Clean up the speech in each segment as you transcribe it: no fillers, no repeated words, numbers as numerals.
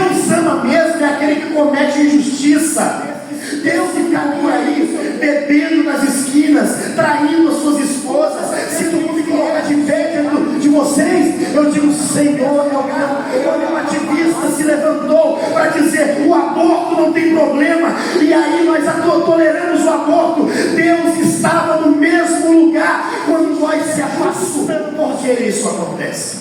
Deus ama mesmo é aquele que comete injustiça. Deus fica por aí, bebendo nas esquinas, traindo as suas esposas. Se todo mundo coloca de pé dentro de vocês, eu digo: Senhor, um ativista se levantou para dizer: o aborto não tem problema, e aí nós toleramos o aborto. Deus estava no mesmo lugar quando nós se afastamos. Por que isso acontece?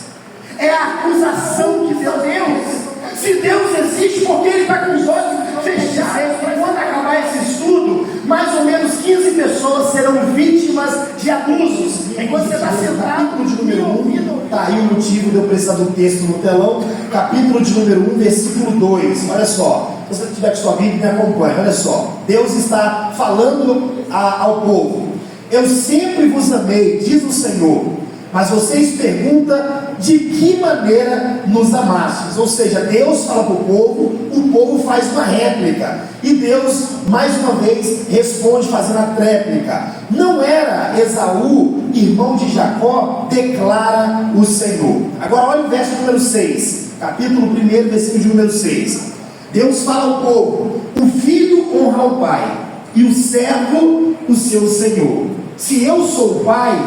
É a acusação que Deus. Se Deus existe, porque Ele está com os olhos fechados. Quando acabar esse estudo, mais ou menos 15 pessoas serão vítimas de abusos. Enquanto você está sentado Capítulo de número 1, está aí o motivo de eu precisar do texto no telão. Capítulo de número 1, versículo 2. Olha só, se você tiver com sua Bíblia, me acompanha. Olha só, Deus está falando ao povo: eu sempre vos amei, diz o Senhor. Mas vocês perguntam: de que maneira nos amastes? Ou seja, Deus fala para o povo faz uma réplica, e Deus mais uma vez responde fazendo a tréplica. Não era Esaú, irmão de Jacó? Declara o Senhor. Agora olha o verso número 6, capítulo 1, versículo de número 6. Deus fala ao povo: o filho honra o pai, e o servo o seu senhor. Se eu sou o pai,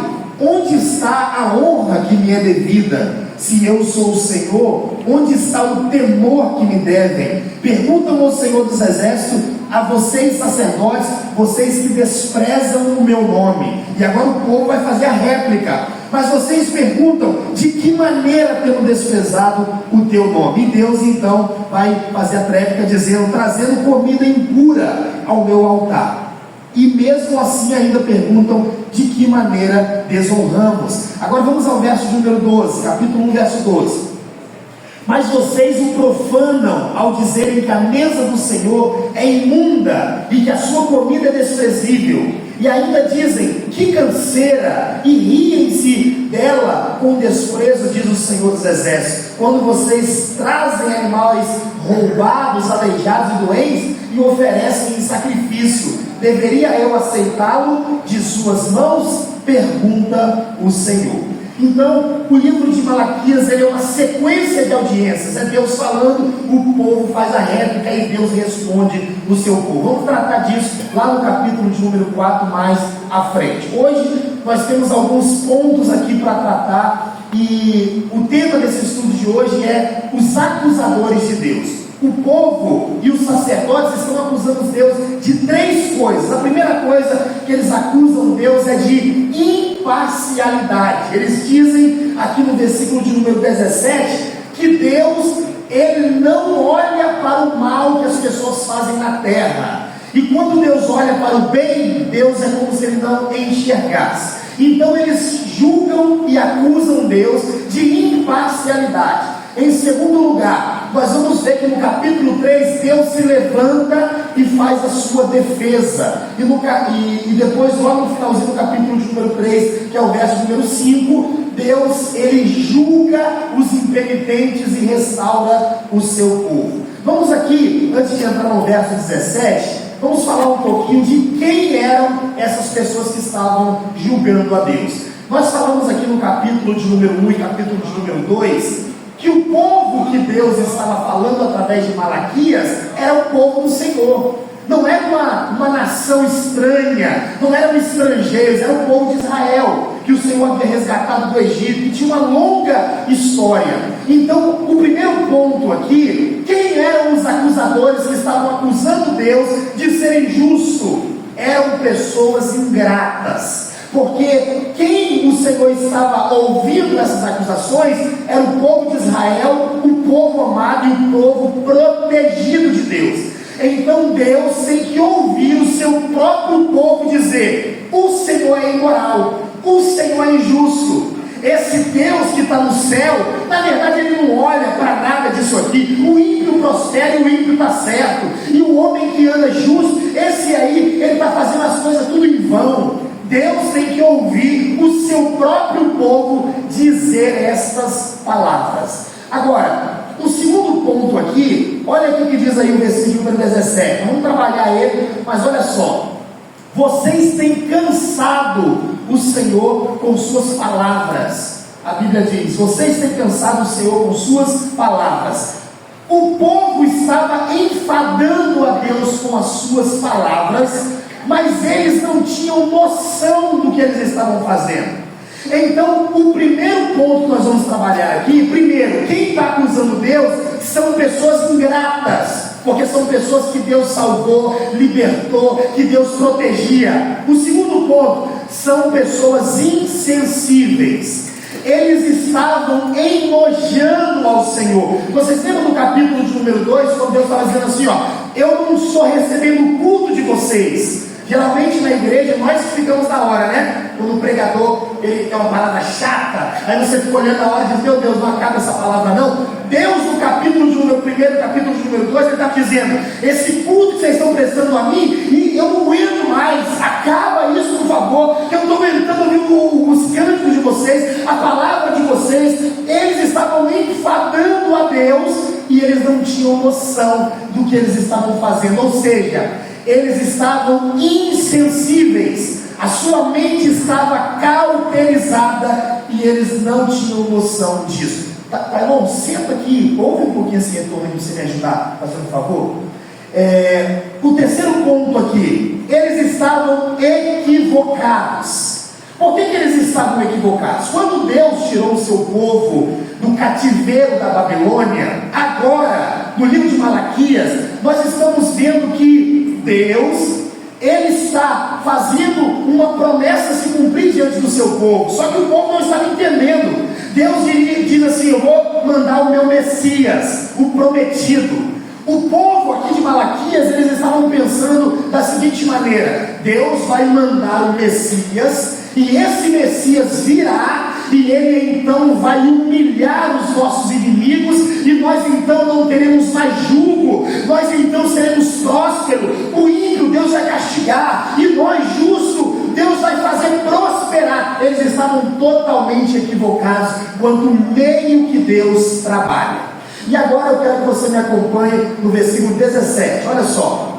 onde está a honra que me é devida? Se eu sou o Senhor, onde está o temor que me devem? Perguntam ao Senhor dos Exércitos: a vocês sacerdotes, vocês que desprezam o meu nome. E agora o povo vai fazer a réplica: mas vocês perguntam: de que maneira temos desprezado o teu nome? E Deus então vai fazer a tréplica dizendo: trazendo comida impura ao meu altar. E mesmo assim ainda perguntam: de que maneira desonramos? Agora vamos ao verso número 12, capítulo 1, verso 12. Mas vocês o profanam ao dizerem que a mesa do Senhor é imunda e que a sua comida é desprezível. E ainda dizem: que canseira, e riem-se dela com desprezo, diz o Senhor dos Exércitos. Quando vocês trazem animais roubados, aleijados e doentes e oferecem em sacrifício, deveria eu aceitá-lo de suas mãos? Pergunta o Senhor. Então, o livro de Malaquias, ele é uma sequência de audiências. É Deus falando, o povo faz a réplica e Deus responde o seu povo. Vamos tratar disso lá no capítulo de número 4, mais à frente. Hoje, nós temos alguns pontos aqui para tratar, e o tema desse estudo de hoje é os acusadores de Deus. O povo e os sacerdotes estão acusando Deus de 3 coisas. A primeira coisa que eles acusam Deus é de imparcialidade. Eles dizem aqui no versículo de número 17 que Deus, ele não olha para o mal que as pessoas fazem na terra, e quando Deus olha para o bem, Deus é como se ele não enxergasse. Então eles julgam e acusam Deus de imparcialidade. Em segundo lugar, nós vamos ver que no capítulo 3, Deus se levanta e faz a sua defesa. E depois, logo no finalzinho do capítulo de número 3, que é o verso número 5, Deus, ele julga os impenitentes e restaura o seu povo. Vamos aqui, antes de entrar no verso 17, vamos falar um pouquinho de quem eram essas pessoas que estavam julgando a Deus. Nós falamos aqui no capítulo de número 1 e capítulo de número 2, que o povo que Deus estava falando através de Malaquias era o povo do Senhor. Não era uma nação estranha, não eram estrangeiros, era o povo de Israel, que o Senhor havia resgatado do Egito, que tinha uma longa história. Então, o primeiro ponto aqui: quem eram os acusadores que estavam acusando Deus de ser injusto? Eram pessoas ingratas. Porque quem o Senhor estava ouvindo essas acusações era o povo de Israel, o povo amado e o povo protegido de Deus. Então Deus tem que ouvir o seu próprio povo dizer: o Senhor é imoral, o Senhor é injusto. Esse Deus que está no céu, na verdade ele não olha para nada disso aqui. O ímpio prospera e o ímpio está certo, e o homem que anda justo, esse aí, ele está fazendo as coisas tudo em vão. Deus tem que ouvir o seu próprio povo dizer estas palavras. Agora, o segundo ponto aqui, olha o que diz aí o versículo número 17. Vamos trabalhar ele, mas olha só: vocês têm cansado o Senhor com suas palavras. A Bíblia diz: vocês têm cansado o Senhor com suas palavras. O povo estava enfadando a Deus com as suas palavras, mas eles não tinham noção do que eles estavam fazendo. Então, o primeiro ponto que nós vamos trabalhar aqui, primeiro, quem está acusando Deus são pessoas ingratas, porque são pessoas que Deus salvou, libertou, que Deus protegia. O segundo ponto, são pessoas insensíveis. Eles estavam enojando ao Senhor. Vocês lembram do capítulo de número 2, quando Deus estava dizendo assim, eu não estou recebendo o culto de vocês. Geralmente na igreja nós ficamos na hora, né? Quando o pregador ele é uma palavra chata, aí você fica olhando na hora e diz, meu Deus, não acaba essa palavra não. Deus no capítulo de número 1, capítulo de número 2, ele está dizendo, esse culto que vocês estão prestando a mim, e eu não aguento mais, acaba isso por favor, que eu estou aguentando ouvir os cânticos de vocês, a palavra de vocês. Eles estavam enfadando a Deus e eles não tinham noção do que eles estavam fazendo, ou seja, eles estavam insensíveis, a sua mente estava cauterizada e eles não tinham noção disso. Tá, irmão, senta aqui, ouve um pouquinho esse retorno para você me ajudar, fazendo um favor. O terceiro ponto aqui, eles estavam equivocados. Por que eles estavam equivocados? Quando Deus tirou o seu povo do cativeiro da Babilônia, agora, no livro de Malaquias, nós estamos vendo que Deus, ele está fazendo uma promessa se cumprir diante do seu povo, só que o povo não estava entendendo. Deus diz assim, eu vou mandar o meu Messias, o prometido. O povo aqui de Malaquias, eles estavam pensando da seguinte maneira, Deus vai mandar o Messias, e esse Messias virá, e ele então vai humilhar os nossos inimigos, e nós então não teremos mais jugo, nós então seremos prósperos. O ímpio Deus vai castigar, e nós justos Deus vai fazer prosperar. Eles estavam totalmente equivocados quanto ao meio que Deus trabalha. E agora eu quero que você me acompanhe no versículo 17, olha só.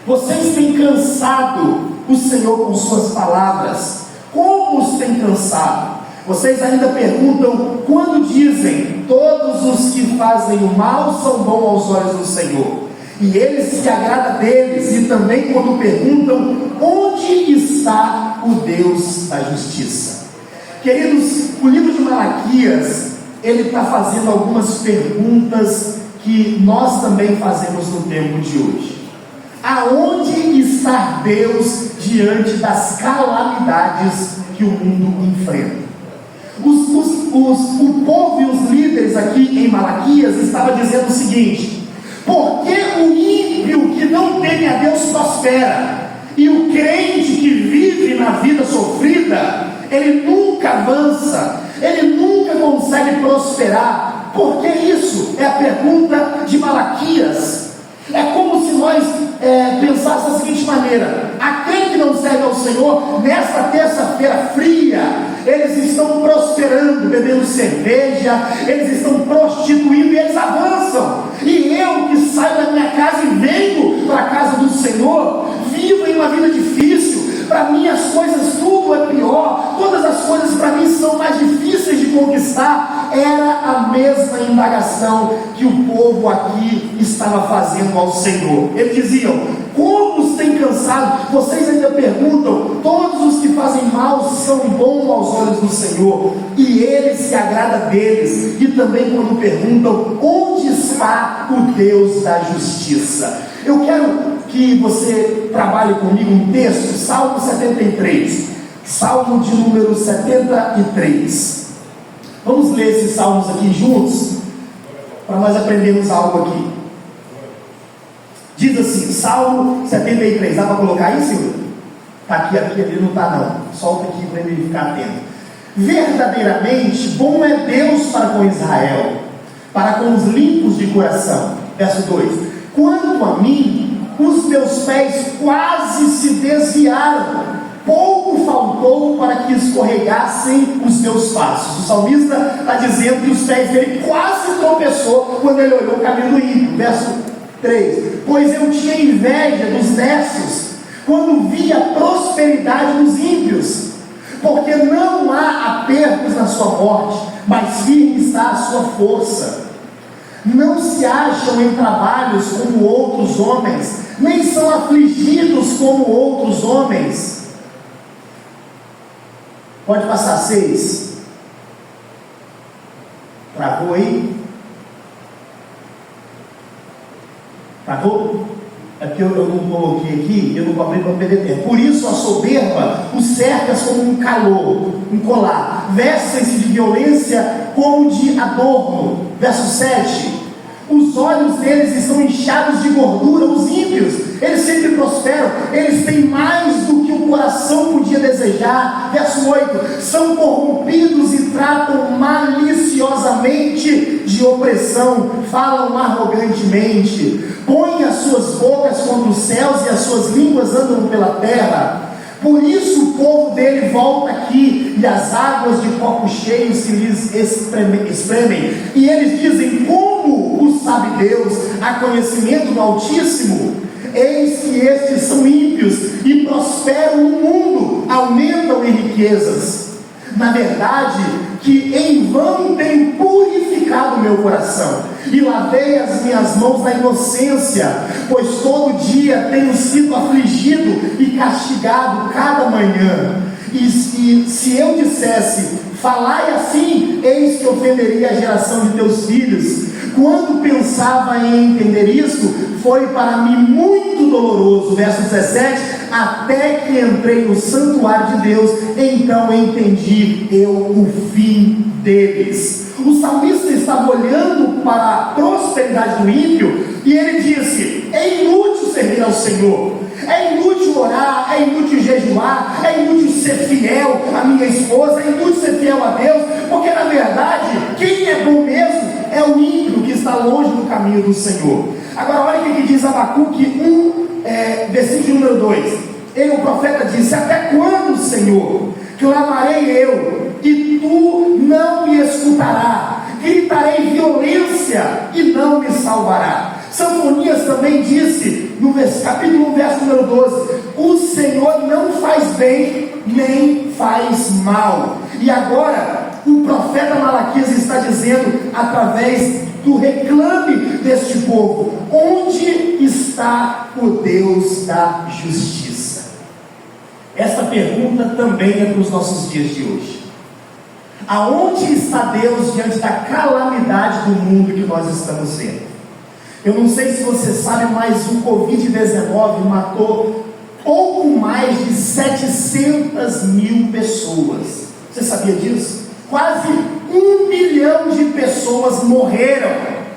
Vocês têm cansado o Senhor com suas palavras. Como os têm cansado? Vocês ainda perguntam, quando dizem, todos os que fazem o mal são bons aos olhos do Senhor, e ele se agrada deles. E também quando perguntam, onde está o Deus da justiça? Queridos, o livro de Malaquias, ele está fazendo algumas perguntas que nós também fazemos no tempo de hoje. Aonde está Deus diante das calamidades que o mundo enfrenta? O povo e os líderes aqui em Malaquias estavam dizendo o seguinte: por que o ímpio que não teme a Deus prospera, e o crente que vive na vida sofrida, ele nunca avança, ele nunca consegue prosperar? Por que isso? É a pergunta de Malaquias. É como se nós pensássemos da seguinte maneira: aquele que não serve ao Senhor, nesta terça-feira fria, eles estão prosperando, bebendo cerveja, eles estão prostituindo e eles avançam. E eu que saio da minha casa e venho para a casa do Senhor, vivo em uma vida difícil, para mim as coisas tudo é pior, todas as coisas para mim são mais difíceis de conquistar. Era a mesma indagação que o povo aqui estava fazendo ao Senhor. Eles diziam: como os tem cansado? Vocês ainda perguntam, todos os que fazem mal são bons aos olhos do Senhor, e ele se agrada deles. E também quando perguntam, onde está o Deus da justiça? Eu quero que você trabalhe comigo um texto, Salmo 73, Salmo de número 73. Vamos ler esses salmos aqui juntos, para nós aprendermos algo aqui. Diz assim, Salmo 73, dá para colocar aí, Silvio? Está aqui, ali não está não, solta aqui para ele ficar atento. Verdadeiramente bom é Deus para com Israel, para com os limpos de coração. Verso 2: quanto a mim, os meus pés quase se desviaram, pouco faltou para que escorregassem os meus passos. O salmista está dizendo que os pés dele quase tropeçou quando ele olhou o caminho do ímpio. Verso 3: pois eu tinha inveja dos nessos, quando vi a prosperidade dos ímpios, porque não há apertos na sua morte, mas firme está a sua força. não se acham em trabalhos como outros homens, nem são afligidos como outros homens. Pode passar 6. Travou aí? Travou? É porque eu não coloquei aqui, eu não cobri para perder tempo. Por isso a soberba os cercas como um calor, um colar. Vestem-se de violência como de adorno. Verso 7. Os olhos deles estão inchados de gordura, os ímpios, eles sempre prosperam, eles têm mais do que o coração podia desejar. Verso 8, são corrompidos e tratam maliciosamente de opressão, falam arrogantemente, põem as suas bocas contra os céus e as suas línguas andam pela terra. Por isso o povo dele volta aqui, e as águas de copo cheio se lhes espremem, e eles dizem: como o sabe Deus? Há conhecimento do Altíssimo? Eis que estes são ímpios e prosperam no mundo, aumentam em riquezas. Na verdade, que em vão tenho purificado o meu coração e lavei as minhas mãos na inocência, pois todo dia tenho sido afligido e castigado cada manhã. E se eu dissesse: falai assim, eis que ofenderia a geração de teus filhos. Quando pensava em entender isto, foi para mim muito doloroso. Verso 17, até que entrei no santuário de Deus, então entendi eu o fim deles. O salmista estava olhando para a prosperidade do ímpio, e ele disse: é inútil servir ao Senhor, é inútil orar, é inútil jejuar, é inútil ser fiel à minha esposa, é inútil ser fiel a Deus, porque na verdade, quem é bom mesmo é o ímpio que está longe do caminho do Senhor. Agora olha o que diz Abacuque 1, versículo número 2. Ele, o profeta, disse: até quando, Senhor, clamarei eu, e tu não me escutarás? Gritarei violência, e não me salvará. Sanfonias também disse, no capítulo 1, verso número 12: o Senhor não faz bem, nem faz mal. E agora, o profeta Malaquias está dizendo, através do reclame deste povo: onde está o Deus da justiça? Esta pergunta também é para os nossos dias de hoje. Aonde está Deus diante da calamidade do mundo que nós estamos vendo? Eu não sei se você sabe, mas o Covid-19 matou pouco mais de 700 mil pessoas. Você sabia disso? Quase 1 milhão de pessoas morreram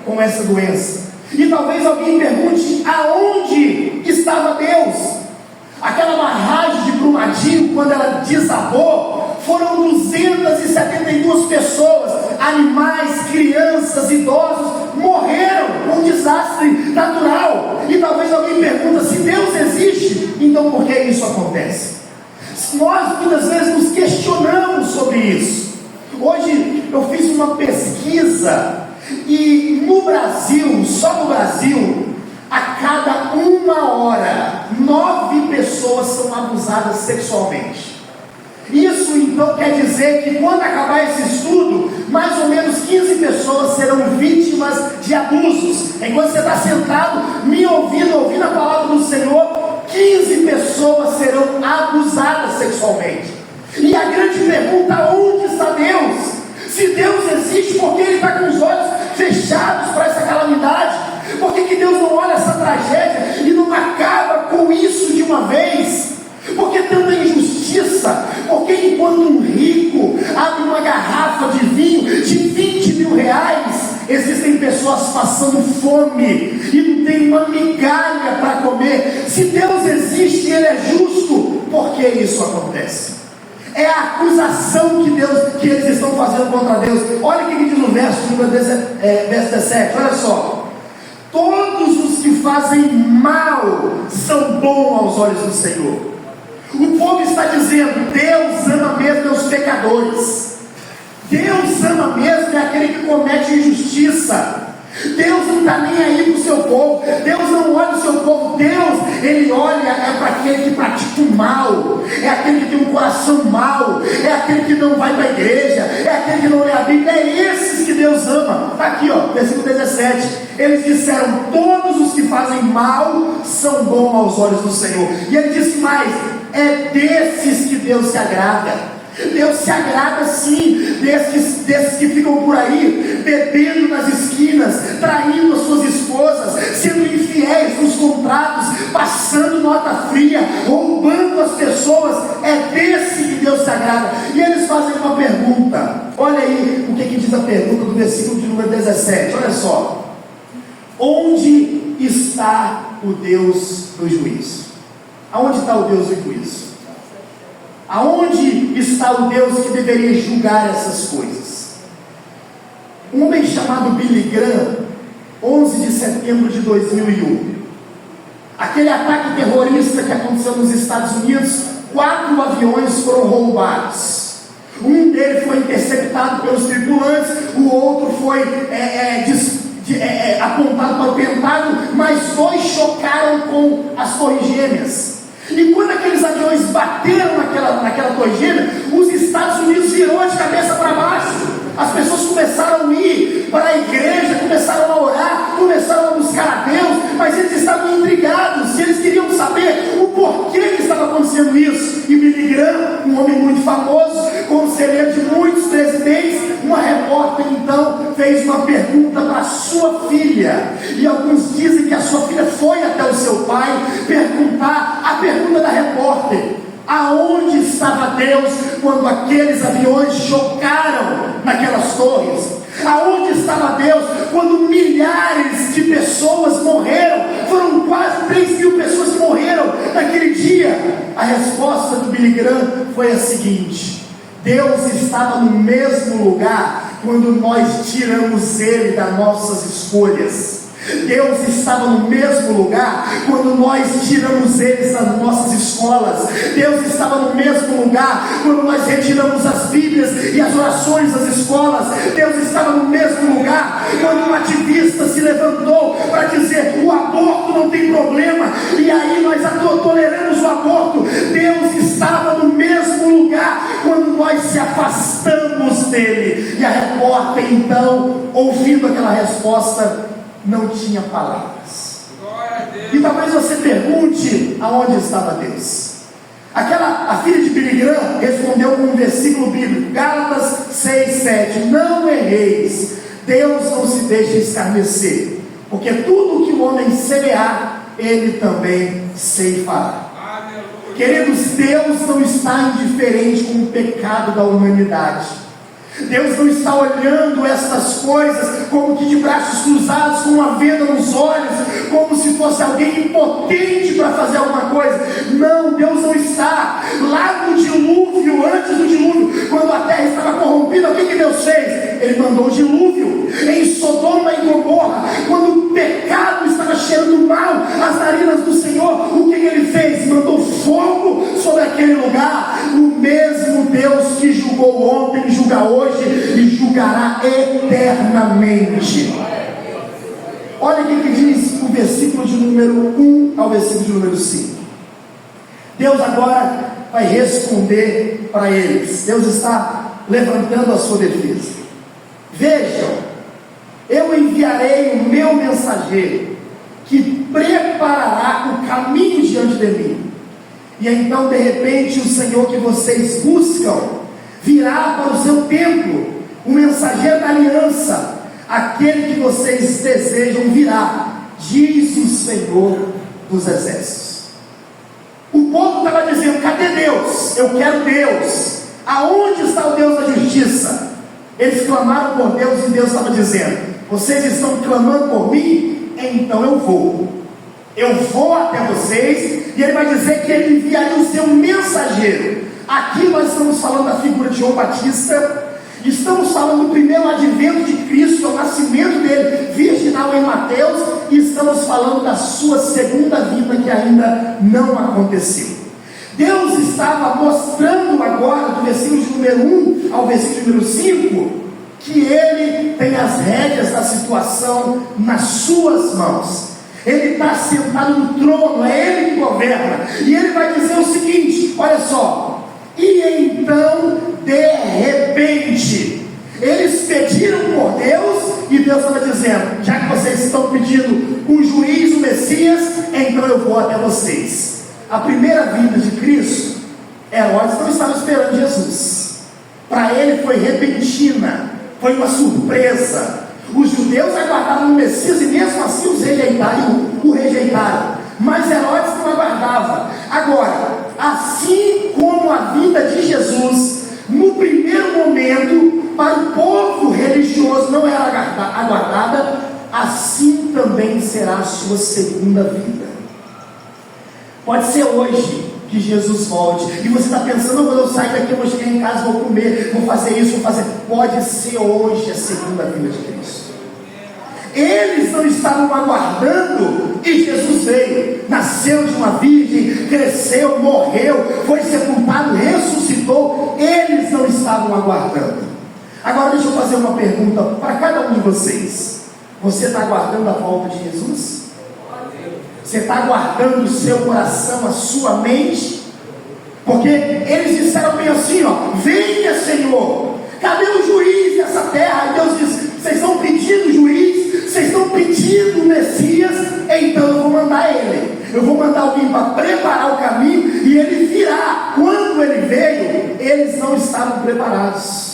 com essa doença. E talvez alguém pergunte: aonde estava Deus? Aquela barragem de Brumadinho, quando ela desabou, foram 272 pessoas, animais, crianças, idosos, morreram, um desastre natural. E talvez alguém pergunta: se Deus existe, então por que isso acontece? Nós muitas vezes nos questionamos sobre isso. Hoje eu fiz uma pesquisa, e no Brasil, só no Brasil, a cada 1 hora, 9 pessoas são abusadas sexualmente. Isso então quer dizer que quando acabar esse estudo, mais ou menos 15 pessoas serão vítimas de abusos. Enquanto você está sentado, me ouvindo a palavra do Senhor, 15 pessoas serão abusadas sexualmente. E a grande pergunta: onde está Deus? Se Deus existe, por que Ele está com os olhos fechados para essa calamidade? Por que Deus não olha essa tragédia e não acaba com isso de uma vez? Por que tanta injustiça? Porque enquanto um rico abre uma garrafa de vinho de 20 mil reais, existem pessoas passando fome e não tem uma migalha para comer. Se Deus existe e Ele é justo, por que isso acontece? É a acusação que eles estão fazendo contra Deus. Olha o que diz no verso 17, olha só: todos os que fazem mal são bons aos olhos do Senhor. O povo está dizendo: Deus ama mesmo os pecadores, Deus ama mesmo aquele que comete injustiça. Deus não está está nem aí para o seu povo. Deus não olha o seu povo. Deus, Ele olha para aquele que pratica o mal, é aquele que tem um coração mau, é aquele que não vai para a igreja, é aquele que não lê a Bíblia. É esses que Deus ama. Está aqui, versículo 17. Eles disseram: todos os que fazem mal são bons aos olhos do Senhor. E Ele disse mais: é desses que Deus se agrada. Deus se agrada sim desses que ficam por aí bebendo nas esquinas, traindo as suas esposas, sendo infiéis nos contratos, passando nota fria, roubando as pessoas. É desse que Deus se agrada. E eles fazem uma pergunta. Olha aí o que diz a pergunta do versículo de número 17. Olha só: onde está o Deus do juízo? Aonde está o Deus do juízo? Aonde está o Deus que deveria julgar essas coisas? Um homem chamado Billy Graham, 11 de setembro de 2001, aquele ataque terrorista que aconteceu nos Estados Unidos, 4 aviões foram roubados. Um deles foi interceptado pelos tripulantes, o outro foi apontado para o Pentágono, mas 2 chocaram com as torres gêmeas. E quando aqueles aviões bateram naquela torre gêmea, os Estados Unidos virou de cabeça para baixo. As pessoas começaram a ir para a igreja, começaram a orar, começaram a buscar a Deus, mas eles estavam intrigados, eles queriam saber o porquê que estava acontecendo isso. E Billy Graham, um homem muito famoso, conselheiro de muitos presidentes, uma repórter então fez uma pergunta para a sua filha, e alguns dizem que a sua filha foi até o seu pai perguntar a pergunta da repórter: aonde estava Deus quando aqueles aviões chocaram naquelas torres? Aonde estava Deus quando milhares de pessoas morreram? Foram quase 3.000 pessoas que morreram naquele dia. A resposta do Billy Graham foi a seguinte: Deus estava no mesmo lugar quando nós tiramos Ele das nossas escolhas. Deus estava no mesmo lugar quando nós tiramos eles das nossas escolas. Deus estava no mesmo lugar quando nós retiramos as Bíblias e as orações das escolas. Deus estava no mesmo lugar quando um ativista se levantou para dizer: o aborto não tem problema, e aí nós toleramos o aborto. Deus estava no mesmo lugar quando nós se afastamos dele. E a repórter então, ouvindo aquela resposta, não tinha palavras. E talvez você pergunte: aonde estava Deus? A filha de Billy Graham respondeu com um versículo bíblico, Gálatas 6:7: não erreis, Deus não se deixa escarnecer, porque tudo o que o homem semear, ele também ceifará. Queridos, Deus não está indiferente com o pecado da humanidade. Deus não está olhando essas coisas como que de braços cruzados, com uma venda nos olhos, como se fosse alguém impotente para fazer alguma coisa. Não, Deus não está. Lá no dilúvio, antes do dilúvio, quando a terra estava corrompida, o que Deus fez? Ele mandou o dilúvio. Em Sodoma e Gomorra, quando o pecado estava cheirando mal as narinas do Senhor, o que Ele fez? Mandou fogo sobre aquele lugar. O mesmo Deus que julgou ontem, julga hoje e julgará eternamente. Olha o que diz o versículo de número 1 ao versículo de número 5. Deus agora vai responder para eles. Deus está levantando a sua defesa. Vejam, eu enviarei o meu mensageiro, que preparará o caminho diante de mim. E então, de repente, o Senhor que vocês buscam virá para o seu templo, o mensageiro da aliança, aquele que vocês desejam virá, diz o Senhor dos exércitos. O povo estava dizendo: cadê Deus? Eu quero Deus. Aonde está o Deus da justiça? Eles clamaram por Deus e Deus estava dizendo: vocês estão clamando por mim? Então eu vou até vocês. E Ele vai dizer que Ele enviaria o seu mensageiro. Aqui nós estamos falando da figura de João Batista, estamos falando do primeiro advento de Cristo, o nascimento dele, virginal em Mateus, e estamos falando da sua segunda vinda, que ainda não aconteceu. Deus estava mostrando agora, do versículo de número 1 ao versículo de número 5, que Ele tem as rédeas esta situação nas suas mãos. Ele está sentado no trono, é Ele que governa. E Ele vai dizer o seguinte, olha só: e então, de repente, eles pediram por Deus, e Deus estava dizendo: já que vocês estão pedindo o juiz, o Messias, então eu vou até vocês. A primeira vinda de Cristo, Herodes não estava esperando Jesus. Para ele foi repentina, foi uma surpresa. Os judeus aguardavam o Messias e mesmo assim o rejeitaram. Mas Herodes não aguardava. Agora, assim como a vinda de Jesus, no primeiro momento, para o povo religioso não era aguardada, assim também será a sua segunda vinda. Pode ser hoje que Jesus volte, e você está pensando: quando eu sair daqui eu vou chegar em casa, vou comer, vou fazer isso, vou fazer. Pode ser hoje a segunda vinda de Cristo. Eles não estavam aguardando, e Jesus veio, nasceu de uma virgem, cresceu, morreu, foi sepultado, ressuscitou. Eles não estavam aguardando. Agora deixa eu fazer uma pergunta para cada um de vocês: você está aguardando a volta de Jesus? Você está aguardando o seu coração, a sua mente? Porque eles disseram bem assim, ó: venha, Senhor, cadê o juiz dessa terra? E Deus diz: vocês estão pedindo juiz, vocês estão pedindo o Messias, então eu vou mandar ele. Eu vou mandar alguém para preparar o caminho, e ele virá. Quando ele veio, eles não estavam preparados.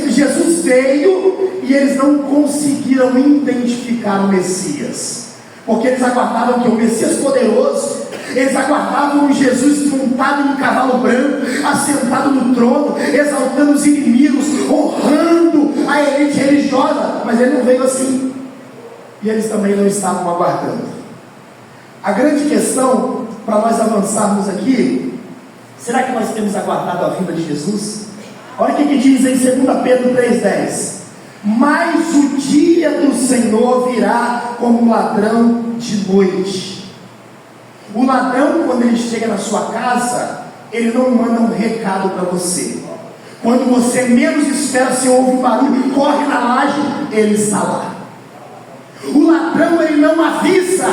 Jesus veio e eles não conseguiram identificar o Messias, porque eles aguardavam que o Messias poderoso, eles aguardavam um Jesus montado em um cavalo branco, assentado no trono, exaltando os inimigos, honrando a elite religiosa. Mas ele não veio assim, e eles também não estavam aguardando. A grande questão, para nós avançarmos aqui: será que nós temos aguardado a vinda de Jesus? Olha o que diz em 2 Pedro 3,10: mas o dia do Senhor virá como um ladrão de noite. O ladrão, quando ele chega na sua casa, ele não manda um recado para você. Quando você menos espera, você ouve um barulho, corre na laje, ele está lá. O ladrão, ele não avisa.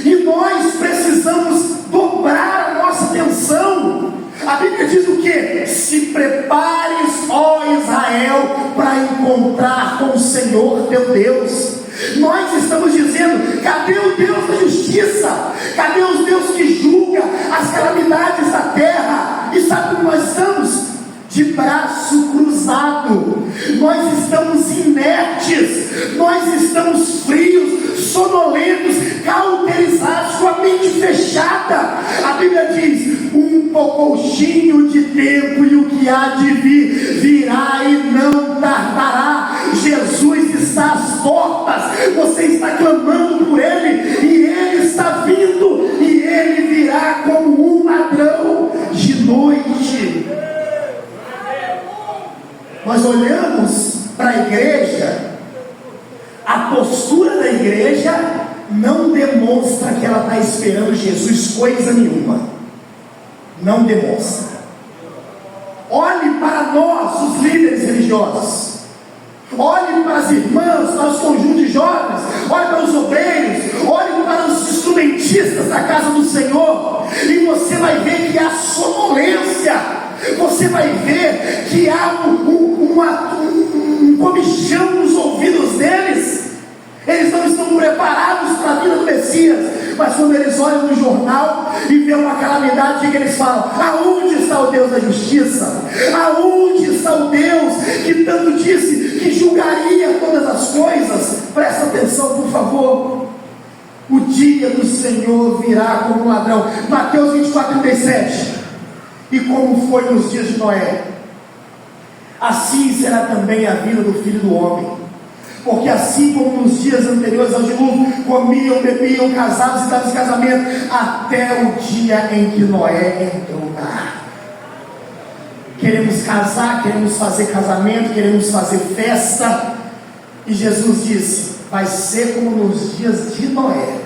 E nós precisamos dobrar a nossa atenção. A Bíblia diz o que? Se prepares, ó Israel, para encontrar com o Senhor teu Deus. Nós estamos dizendo: cadê o Deus da justiça? Cadê o Deus que julga as calamidades da terra? E sabe como nós estamos? De braço cruzado. Nós estamos inertes, nós estamos frios, sonolentos, cauterizados, com a mente fechada. A Bíblia diz: um pouquinho de tempo, e o que há de vir, virá e não tardará. Jesus está às portas, você está clamando por Ele, e Ele está vindo, e Ele virá como um ladrão de noite. Nós olhamos para a igreja, a postura da igreja não demonstra que ela está esperando Jesus coisa nenhuma. Não demonstra. Olhe para nós, os líderes religiosos. Olhe para as irmãs, para os conjuntos de jovens. Olhe para os obreiros. Olhe para os instrumentistas da casa do Senhor. E você vai ver que há sonolência. Você vai ver que há um comichão nos ouvidos deles. Eles não estão preparados para a vida do Messias. Mas quando eles olham no jornal e vê uma calamidade, o que eles falam? Aonde está o Deus da justiça? Aonde está o Deus que tanto disse que julgaria todas as coisas? Presta atenção, por favor. O dia do Senhor virá como um ladrão. Mateus 24:37. E como foi nos dias de Noé, assim será também a vida do Filho do Homem. Porque assim como nos dias anteriores ao dilúvio, comiam, bebiam, casados e davam em casamento, até o dia em que Noé entrou na arca. Queremos casar, queremos fazer casamento, queremos fazer festa, e Jesus disse: vai ser como nos dias de Noé.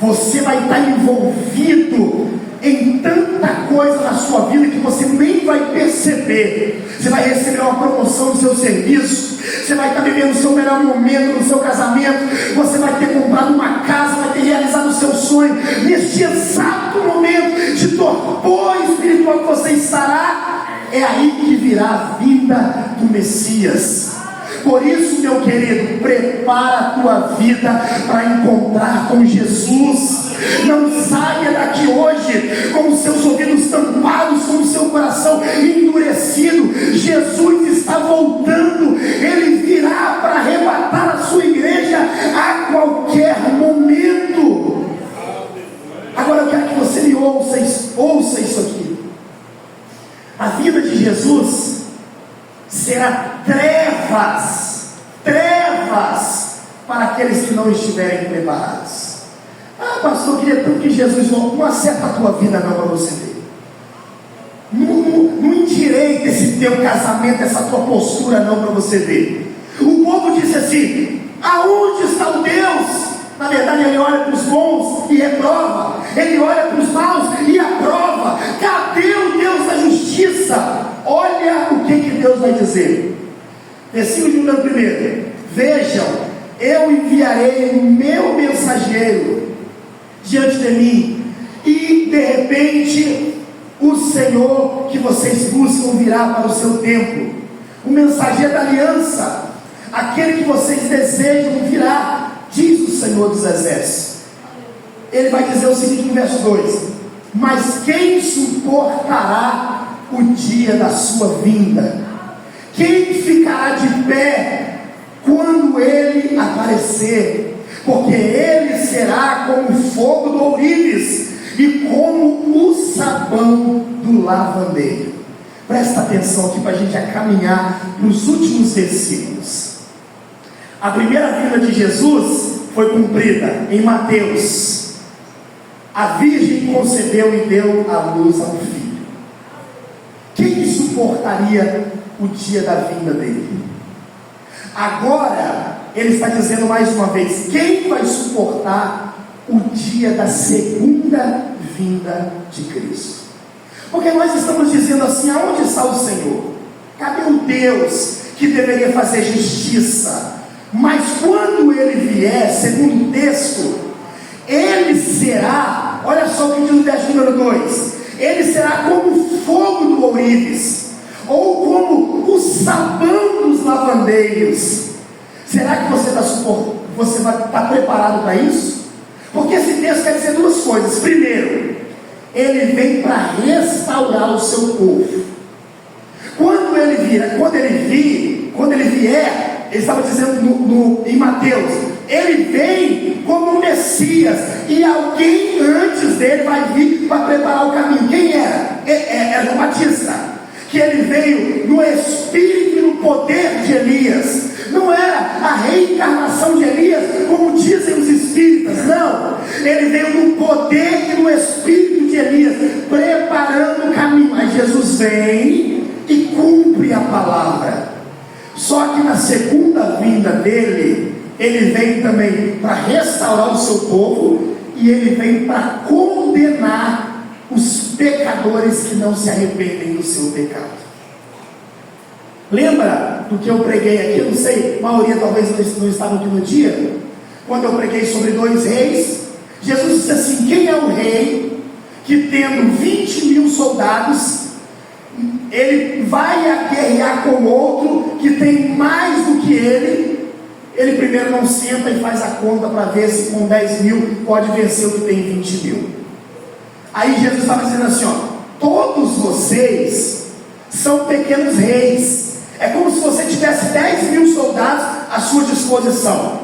Você vai estar envolvido em tanta coisa na sua vida que você nem vai perceber. Você vai receber uma promoção no seu serviço, você vai estar vivendo o seu melhor momento no seu casamento, você vai ter comprado uma casa, vai ter realizado o seu sonho. Neste exato momento de torpor espiritual que você estará, é aí que virá a vinda do Messias. Por isso, meu querido, prepara a tua vida para encontrar com Jesus. Não saia daqui hoje com os seus ouvidos tampados, com o seu coração endurecido. Jesus está voltando, Ele virá para arrebatar a sua igreja a qualquer momento. Agora eu quero que você me ouça isso aqui. A vida de Jesus será trevas para aqueles que não estiverem preparados. Ah, pastor, eu queria tanto que Jesus não acerta a tua vida não para você ver. Não endireita esse teu casamento, essa tua postura não para você ver. O povo disse assim: aonde está o Deus? Na verdade, ele olha para os bons e reprova, ele olha para os maus e aprova. Cadê o Deus da justiça? Olha o que Deus vai dizer. Versículo de número 1: vejam, eu enviarei o meu mensageiro diante de mim, e de repente o Senhor que vocês buscam virá para o seu templo. O mensageiro da aliança, aquele que vocês desejam, virá, diz o Senhor dos Exércitos. Ele vai dizer o seguinte no verso 2: mas quem suportará o dia da sua vinda? Quem ficará de pé quando ele aparecer? Porque ele será como o fogo do ourives e como o sabão do lavandeiro. Presta atenção aqui para a gente caminhar nos últimos versículos. A primeira vinda de Jesus foi cumprida em Mateus. A virgem concebeu e deu à luz a um filho. Quem suportaria o dia da vinda dele? Agora ele está dizendo mais uma vez: quem vai suportar o dia da segunda vinda de Cristo? Porque nós estamos dizendo assim: aonde está o Senhor? Cadê o Deus que deveria fazer justiça? Mas quando ele vier, segundo o texto, ele será, olha só o que diz o verso número 2: ele será como o fogo do ourives, ou como o sabão dos lavandeiros. Será que você vai estar preparado para isso? Porque esse texto quer dizer duas coisas. Primeiro, ele vem para restaurar o seu povo. Quando ele vier, ele estava dizendo em Mateus, ele vem como um Messias, e alguém antes dele vai vir para preparar o caminho. Quem era? Era João Batista, que ele veio no espírito e no poder de Elias. Não era a reencarnação de Elias, como dizem os espíritas, não. Ele veio no poder e no espírito de Elias, preparando o caminho. Aí Jesus vem e cumpre a palavra. Só que na segunda vinda dele, ele vem também para restaurar o seu povo, e ele vem para condenar os pecadores que não se arrependem do seu pecado. Lembra do que eu preguei aqui? Eu não sei, a maioria talvez não estava aqui no dia, quando eu preguei sobre 2 reis. Jesus disse assim: quem é o rei que, tendo 20.000 soldados, ele vai guerrear com outro que tem mais do que ele? Ele primeiro não senta e faz a conta para ver se com 10.000 pode vencer o que tem 20.000. Aí Jesus estava dizendo assim: ó, todos vocês são pequenos reis. É como se você tivesse 10.000 soldados à sua disposição,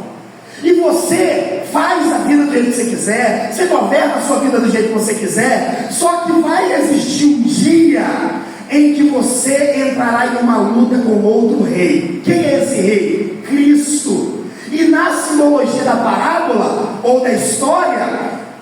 e você faz a vida do jeito que você quiser, você governa a sua vida do jeito que você quiser. Só que vai existir um dia em que você entrará em uma luta com outro rei. Quem é esse rei? Cristo. E na simbologia da parábola ou da história,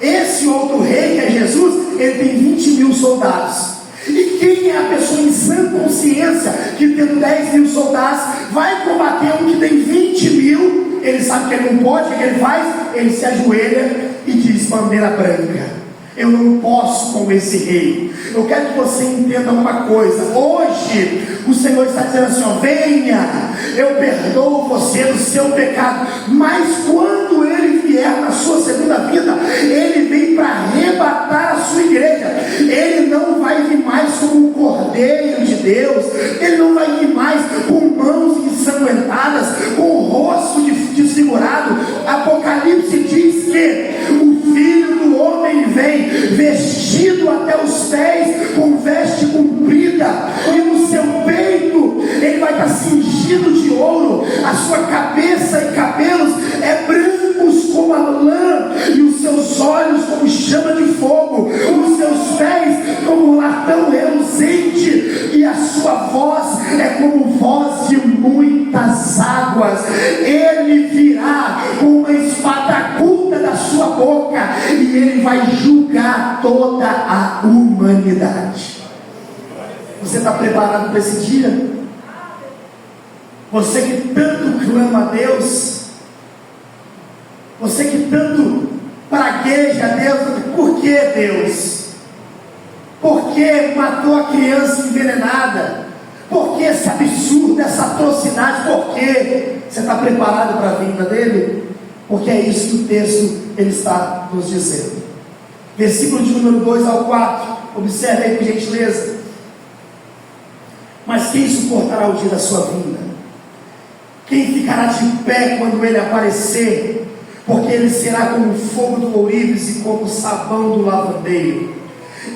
esse outro rei, que é Jesus, ele tem 20.000 soldados. E quem é a pessoa em sã consciência que, tendo 10.000 soldados, vai combater um que tem 20.000? Ele sabe que ele não pode, o que ele faz? Ele se ajoelha e diz: bandeira branca. Eu não posso com esse rei. Eu quero que você entenda uma coisa. Hoje o Senhor está dizendo assim, ó, venha, eu perdoo você do seu pecado. Mas quando Ele vier na sua segunda vinda, Ele vem para arrebatar a sua igreja. Ele não vai vir mais como um cordeiro de Deus. Ele não vai vir mais com mãos ensanguentadas, com o rosto desfigurado. Apocalipse diz que o Filho do Homem vem vestido até os pés, com veste comprida, e no seu peito ele vai estar cingido de ouro, a sua cabeça e cabelos é brancos como a lã, e os seus olhos como chama de fogo, os seus pés como um latão reluzente, e a sua voz é como voz de muitas águas. Ele virá com uma espada aguda da sua boca, e ele vai julgar toda a humanidade. Você está preparado para esse dia? Você que tanto clama a Deus, você que tanto pragueja a Deus, por que Deus? Por que matou a criança envenenada? Por que esse absurdo, essa atrocidade? Por que? Você está preparado para a vinda dele? Porque é isso que o texto ele está nos dizendo. Versículo de número 2 ao 4, observe aí por gentileza. Mas quem suportará o dia da sua vinda? Quem ficará de pé quando ele aparecer? Porque ele será como o fogo do ourives e como o sabão do lavandeiro.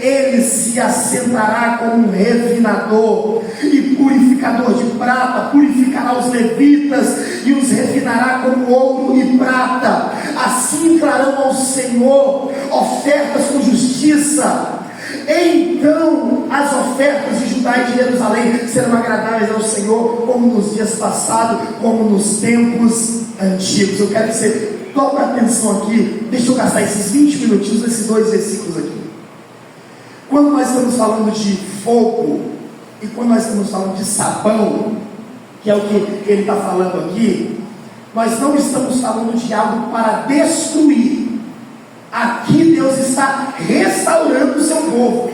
Ele se assentará como um refinador e purificador de prata, purificará os levitas e os refinará como ouro e prata. Assim trarão ao Senhor ofertas com justiça. Então as ofertas de Judá e de Jerusalém serão agradáveis ao Senhor, como nos dias passados, como nos tempos antigos. Eu quero que você tome atenção aqui. Deixa eu gastar esses 20 minutinhos nesses dois versículos aqui. Quando nós estamos falando de fogo e quando nós estamos falando de sabão, que é o que ele está falando aqui, nós não estamos falando de algo para destruir. Aqui Deus está restaurando o seu povo.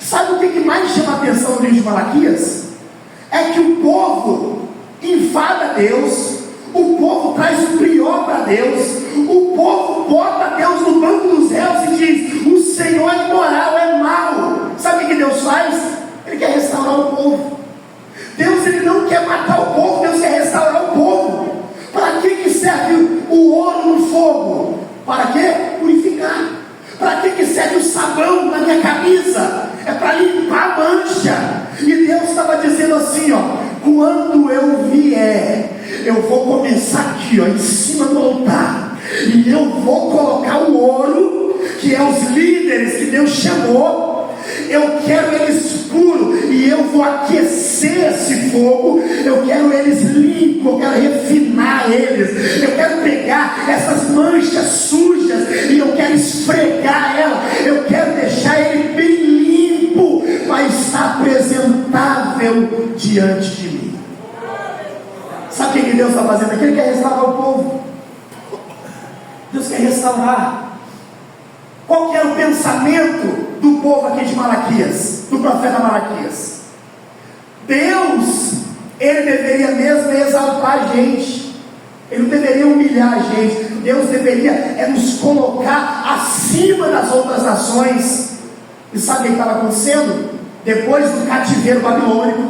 Sabe o que mais chama a atenção no livro de Malaquias? É que o povo enfada Deus, o povo traz o pior para Deus, o povo bota Deus no banco dos réus e diz: o Senhor é imoral, é mau. Sabe o que Deus faz? Ele quer restaurar o povo. Deus ele não quer matar o povo, Deus quer restaurar o povo. Para que serve o ouro no fogo? Para quê? Purificar. Para que serve o sabão na minha camisa? É para limpar a mancha. E Deus estava dizendo assim, ó: quando eu vier, eu vou começar aqui, ó, em cima do altar, e eu vou colocar o ouro, que é os líderes que Deus chamou. Eu quero eles puros, e eu vou aquecer esse fogo. Eu quero eles limpos, eu quero refinar eles. Eu quero pegar essas manchas sujas e eu quero esfregar ela. Eu quero deixar ele bem limpo, para estar apresentável diante de mim. Sabe o que Deus está fazendo aqui? Ele quer restaurar o povo. Deus quer restaurar. Qual que era o pensamento do povo aqui de Malaquias, do profeta Malaquias? Deus, ele deveria mesmo exaltar a gente, ele não deveria humilhar a gente. Deus deveria nos colocar acima das outras nações. E sabe o que estava acontecendo? Depois do cativeiro babilônico,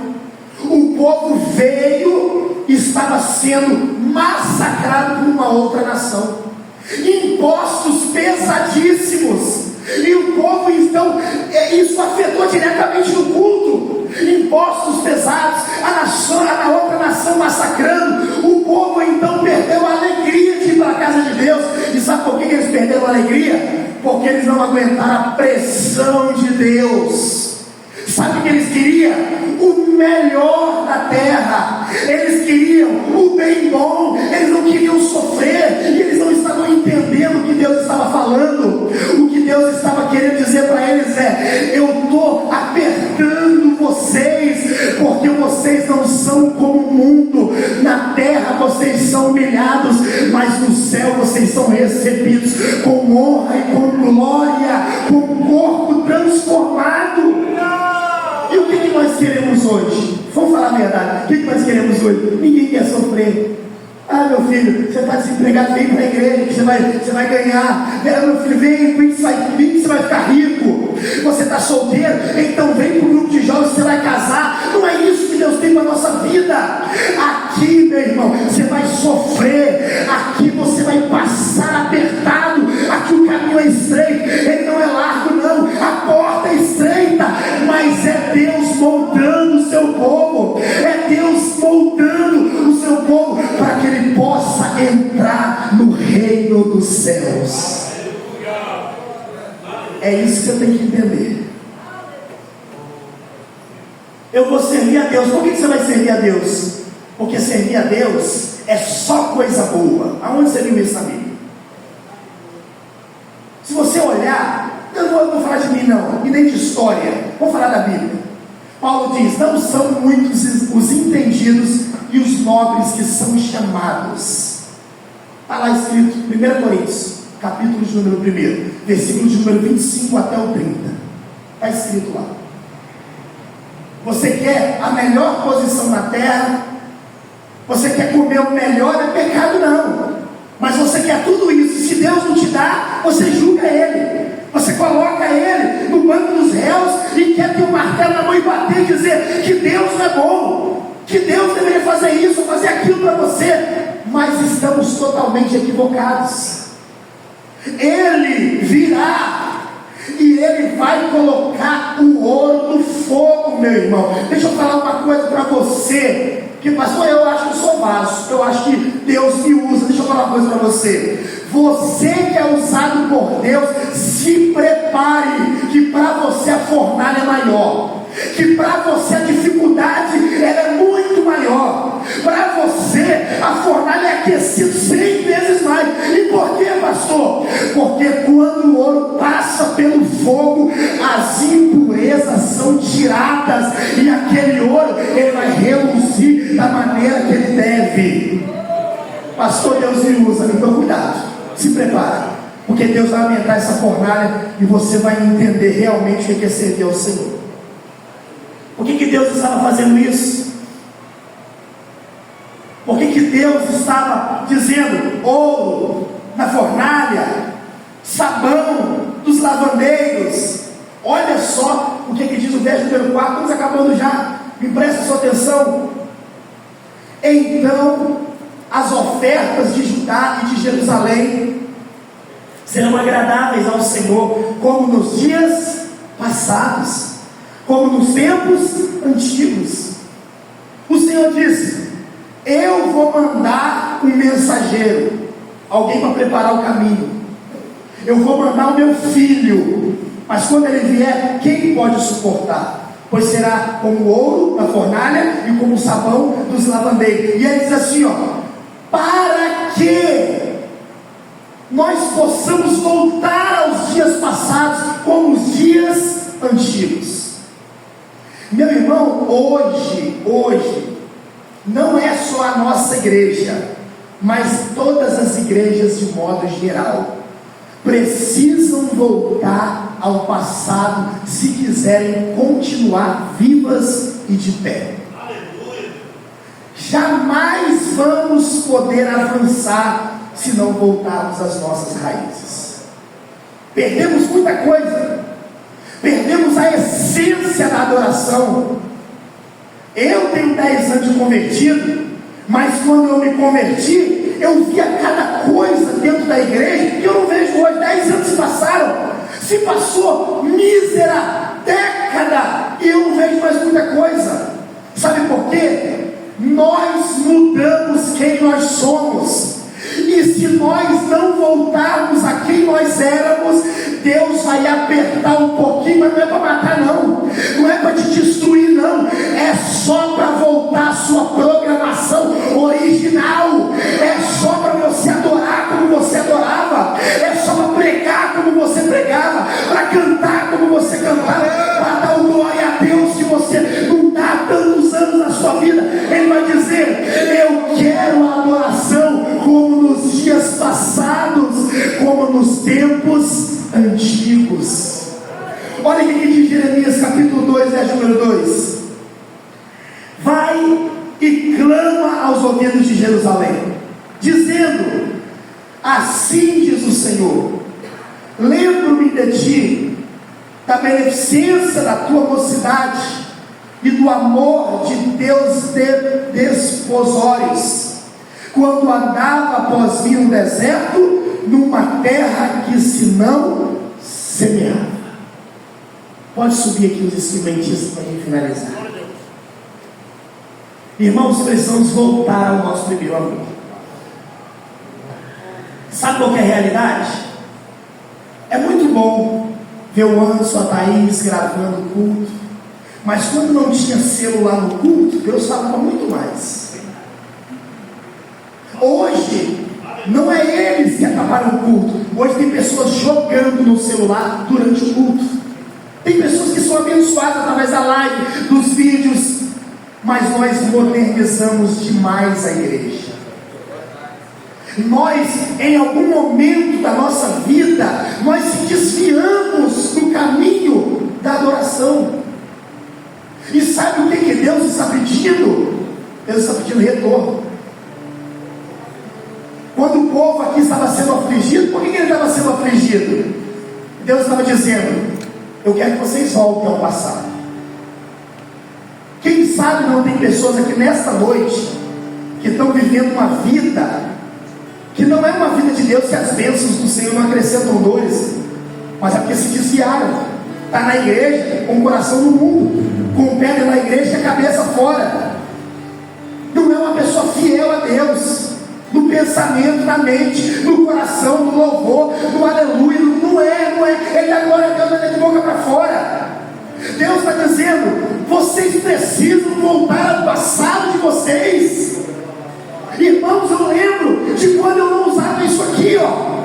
o povo veio e estava sendo massacrado por uma outra nação. Impostos pesadíssimos, e o povo então, isso afetou diretamente no culto. Impostos pesados, a outra nação massacrando. O povo então perdeu a alegria de ir para a casa de Deus. E sabe por que eles perderam a alegria? Porque eles não aguentaram a pressão de Deus. Sabe o que eles queriam? O melhor da terra. Eles queriam o bem bom. Eles não queriam sofrer. E eles não estavam entendendo o que Deus estava falando. O que Deus estava querendo dizer para eles é: eu estou apertando vocês, porque vocês não são como o mundo. Na terra vocês são humilhados, mas no céu vocês são recebidos com honra e com glória, com um corpo transformado. E o que nós queremos hoje? Vamos falar a verdade. O que nós queremos hoje? Ninguém quer sofrer. Ah, meu filho, você está desempregado, vem para a igreja, que você vai ganhar. Meu filho, vem que você vai ficar rico. Você está solteiro, então vem para o grupo de jovens, você vai casar. Não é isso que Deus tem para a nossa vida. Aqui, meu irmão, você vai sofrer. Aqui você vai passar apertado. Aqui o caminho é estreito, ele não é largo não. A porta é estreita, mas é Deus moldando o seu povo. É Deus moldando o seu povo para que ele possa entrar no reino dos céus. É isso que você tem que entender. Eu vou servir a Deus. Por que você vai servir a Deus? Porque servir a Deus é só coisa boa. Aonde você viu isso na Bíblia? Se você olhar, eu não vou falar de mim não, e nem de história, vou falar da Bíblia. Paulo diz: não são muitos os entendidos e os nobres que são chamados. Está lá escrito, 1 Coríntios, capítulo de número 1, versículo de número 25 até o 30. Está escrito lá. Você quer a melhor posição na terra? Você quer comer o melhor? É pecado não. Mas você quer tudo isso. Se Deus não te dá, você julga Ele. Você coloca Ele no banco dos réus e quer ter um martelo na mão e bater e dizer que Deus não é bom, que Deus deveria fazer isso, fazer aquilo para você. Mas estamos totalmente equivocados. Ele virá e Ele vai colocar o ouro no fogo, meu irmão. Deixa eu falar uma coisa para você, que pastor, eu acho que eu sou vaso, eu acho que Deus me usa. Deixa eu falar uma coisa para você. Você que é usado por Deus, se prepare, que para você a fornalha é maior, que para você a dificuldade ela é muito maior. Para você a fornalha é aquecida 100 vezes mais. E por quê, pastor? Porque quando o ouro passa pelo fogo, as impurezas são tiradas e aquele ouro ele vai reluzir da maneira que ele deve. Pastor, Deus me usa, então cuidado, se prepare, porque Deus vai aumentar essa fornalha e você vai entender realmente o que é servir ao Senhor. Por que Deus estava fazendo isso? Por que Deus estava dizendo ouro na fornalha, sabão dos lavandeiros? Olha só o que diz o verso número 4, estamos acabando já, me presta sua atenção. Então as ofertas de Judá e de Jerusalém serão agradáveis ao Senhor, como nos dias passados, como nos tempos antigos. O Senhor disse: eu vou mandar um mensageiro, alguém para preparar o caminho. Eu vou mandar o meu filho, mas quando ele vier, quem pode suportar? Pois será como o ouro da fornalha e como o sabão dos lavandeiros. E ele diz assim, para que nós possamos voltar aos dias passados como os dias antigos. Meu irmão, hoje não é só a nossa igreja, mas todas as igrejas de modo geral precisam voltar ao passado se quiserem continuar vivas e de pé. Jamais vamos poder avançar se não voltarmos às nossas raízes. Perdemos muita coisa, perdemos a essência da adoração. Eu tenho 10 anos de convertido, mas quando eu me converti, eu via cada coisa dentro da igreja que eu não vejo hoje. 10 anos se passaram, se passou mísera década e eu não vejo mais muita coisa. Sabe por quê? Nós mudamos quem nós somos, e se nós não voltarmos a quem nós éramos, Deus vai apertar um pouquinho, mas não é para matar não, não é para te destruir não, é só para voltar à sua programação original, é só para você adorar como você adorava, é só para pregar como você pregava, para cantar como você cantava, para dar glória a Deus que você não dá tantos anos na sua vida. Ele vai dizer: eu nos tempos antigos. Olha o que diz Jeremias capítulo 2, verso número 2. Vai e clama aos ouvidos de Jerusalém, dizendo: assim diz o Senhor, lembro-me de ti, da beneficência da tua mocidade e do amor de teus desposórios, quando andava após mim no deserto, numa terra que se não semeava. Pode subir aqui os instrumentistas para a gente finalizar. Irmãos, precisamos voltar ao nosso primeiro amor. Sabe qual que é a realidade? É muito bom ver o Anderson, a Thaís gravando o culto, mas quando não tinha celular no culto, Deus falava muito mais. Hoje, não é eles que atrapalham o culto. Hoje tem pessoas jogando no celular durante o culto. Tem pessoas que são abençoadas através da live, dos vídeos, mas nós modernizamos demais a igreja. Nós, em algum momento da nossa vida, nós se desviamos do caminho da adoração. E sabe o que Deus está pedindo? Deus está pedindo retorno. Quando o povo aqui estava sendo afligido, por que ele estava sendo afligido? Deus estava dizendo: eu quero que vocês voltem ao passado. Quem sabe não tem pessoas aqui nesta noite que estão vivendo uma vida que não é uma vida de Deus, que as bênçãos do Senhor não acrescentam dores, mas é porque se desviaram. Está na igreja com o coração no mundo, com o pé na igreja e a cabeça fora. Não é uma pessoa fiel a Deus, no pensamento, na mente, no coração, no louvor, no aleluia. Não é. Ele agora é Deus, mas de boca para fora. Deus está dizendo: vocês precisam voltar ao passado de vocês. Irmãos, eu lembro de quando eu não usava isso aqui, ó.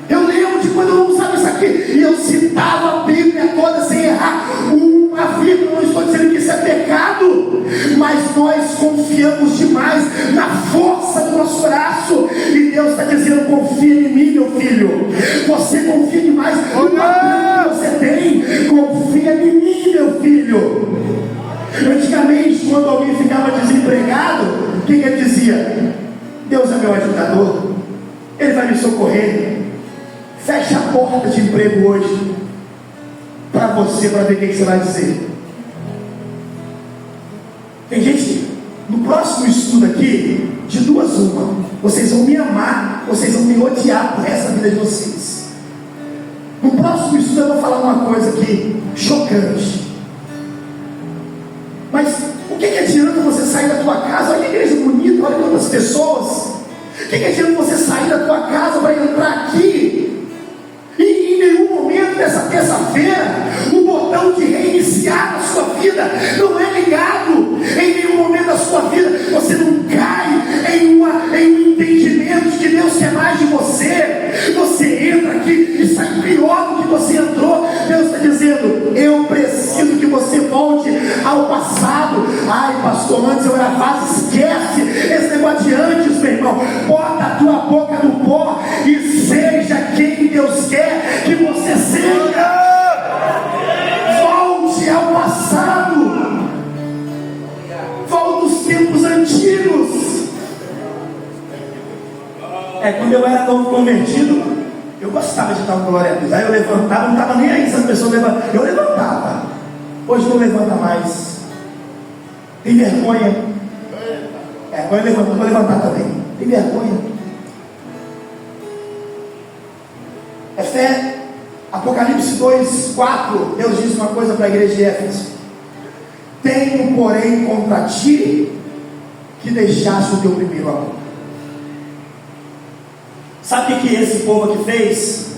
Eu lembro de quando eu não usava isso aqui, e eu citava a Bíblia toda sem errar uma vírgula. Não estou dizendo que isso é pecado, mas nós confiamos demais na força do nosso braço, e Deus está dizendo: confia em mim, meu filho. Você confia demais no padrão que você tem. Confia em mim, meu filho. Antigamente, quando alguém ficava desempregado, o que ele dizia? Deus é meu ajudador, Ele vai me socorrer. Fecha a porta de emprego hoje para você, para ver o que você vai dizer. Tem gente, no próximo estudo aqui, de duas uma: vocês vão me amar, vocês vão me odiar pro resto da vida de vocês. No próximo estudo eu vou falar uma coisa aqui chocante. Mas o que adianta você sair da tua casa? Olha que igreja bonita, olha quantas pessoas. O que adianta você sair da tua casa para entrar aqui e em nenhum momento dessa terça-feira o botão de reiniciar a sua vida não é ligado? Em nenhum momento da sua vida você não cai em um entendimento de que Deus quer mais de você. Você entra aqui e sai pior do que você entrou. Deus está dizendo: eu preciso que você volte ao passado. Ai, pastor, antes eu era fácil. Esquece esse negócio de antes, meu irmão. Bota a tua boca no pó e seja quem Deus quer que você seja. Volte ao passado. Volte aos tempos antigos. Quando eu era novo convertido, eu gostava de dar uma glória a Deus. Aí eu levantava, não estava nem aí se as pessoas levantavam. Eu levantava. Hoje não levanta mais. Tem vergonha. Agora eu levanto, vou levantar também. Tem vergonha. É fé. Apocalipse 2:4, Deus diz uma coisa para a igreja de Éfeso: tenho, porém, contra ti que deixaste o teu primeiro amor. Sabe o que esse povo aqui fez?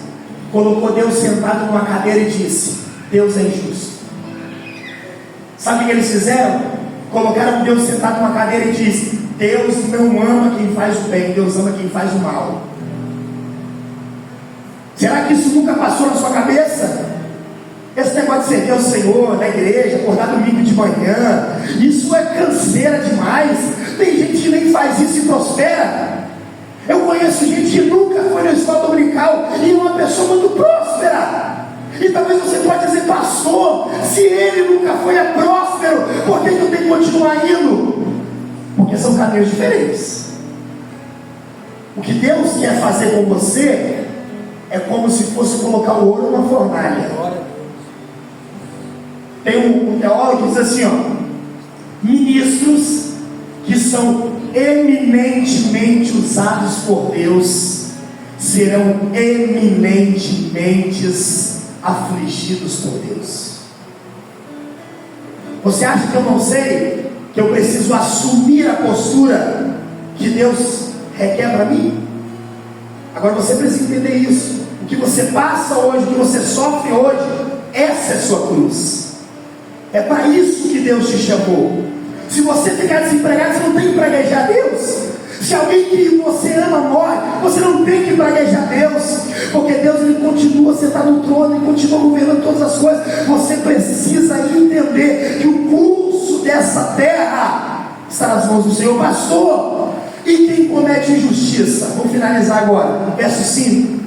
Colocou Deus sentado numa cadeira e disse: Deus é injusto. Sabe o que eles fizeram? Colocaram Deus sentado numa cadeira e disse: Deus não ama quem faz o bem, Deus ama quem faz o mal. Será que isso nunca passou na sua cabeça? Esse negócio de servir ao Senhor, na igreja, acordar domingo de manhã, isso é canseira demais. Tem gente que nem faz isso e prospera. Eu conheço gente que nunca foi na escola dominical e é uma pessoa muito próspera. E talvez você pode dizer, pastor, se ele nunca foi próspero, por que eu tenho que continuar indo? Porque são caminhos diferentes. O que Deus quer fazer com você é como se fosse colocar o ouro numa fornalha. Tem um teólogo que diz assim, ministros que são eminentemente usados por Deus serão eminentemente afligidos por Deus. Você acha que eu não sei que eu preciso assumir a postura que Deus requer para mim? Agora você precisa entender isso. O que você passa hoje, o que você sofre hoje, essa é a sua cruz. É para isso que Deus te chamou. Se você ficar desempregado, você não tem que praguejar Deus. Se alguém que você ama morre, você não tem que praguejar Deus, porque Deus ele continua sentado no trono e continua governando todas as coisas. Você precisa entender que o curso dessa terra está nas mãos do Senhor. Pastor, e quem comete injustiça? Vamos finalizar agora, verso 5.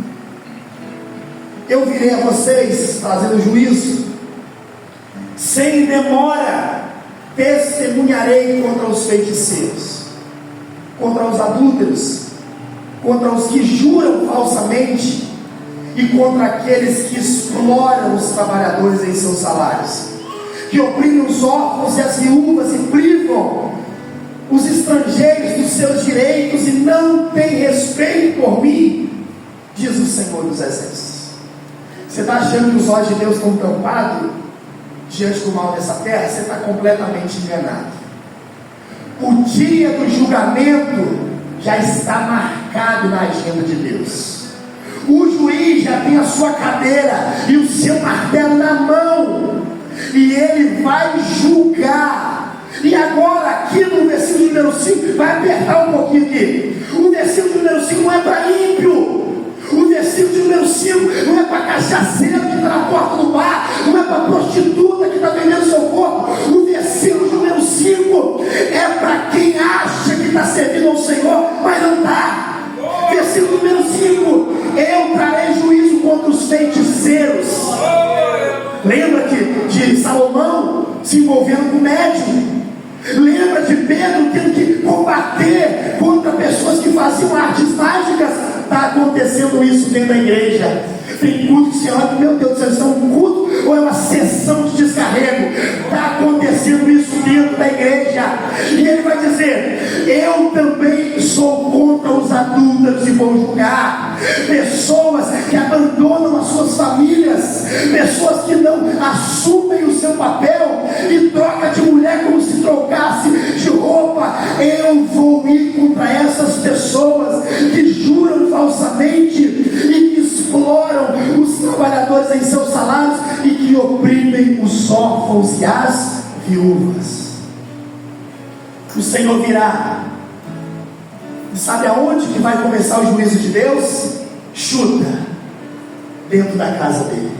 Eu virei a vocês trazendo juízo, sem demora testemunharei contra os feiticeiros, contra os adúlteros, contra os que juram falsamente e contra aqueles que exploram os trabalhadores em seus salários, que oprimem os órfãos e as viúvas e privam os estrangeiros dos seus direitos e não têm respeito por mim, diz o Senhor dos Exércitos. Você está achando que os olhos de Deus estão tampados diante do mal dessa terra? Você está completamente enganado. O dia do julgamento já está marcado na agenda de Deus. O juiz já tem a sua cadeira e o seu martelo na mão, e ele vai julgar. E agora aqui no versículo número 5, vai apertar um pouquinho aqui. O versículo número 5 não é para ímpio. O versículo número 5 não é para cachaceiro que está na porta do bar, não é para prostituta que está vendendo seu corpo. O versículo número 5 é para quem acha que está servindo ao Senhor, mas não está. Versículo número 5: eu trarei juízo contra os feiticeiros. Lembra de Salomão se envolvendo com o médium? Lembra de Pedro tendo que combater contra pessoas que faziam artes mágicas? Está acontecendo isso dentro da igreja. Tem culto que você olha, meu Deus do céu, isso é um culto ou é uma sessão de descarrego? Está acontecendo isso dentro da igreja. E ele vai dizer: eu também sou contra os adúlteros e vou julgar. Pessoas que abandonam as suas famílias, pessoas que não assumem o seu papel e troca de mulher como se trocasse de roupa. Eu vou ir contra essas pessoas que juram falsamente e que exploram os trabalhadores em seus salários e que oprimem os órfãos e as viúvas. O Senhor virá. E sabe aonde que vai começar o juízo de Deus? Chuta, dentro da casa dele.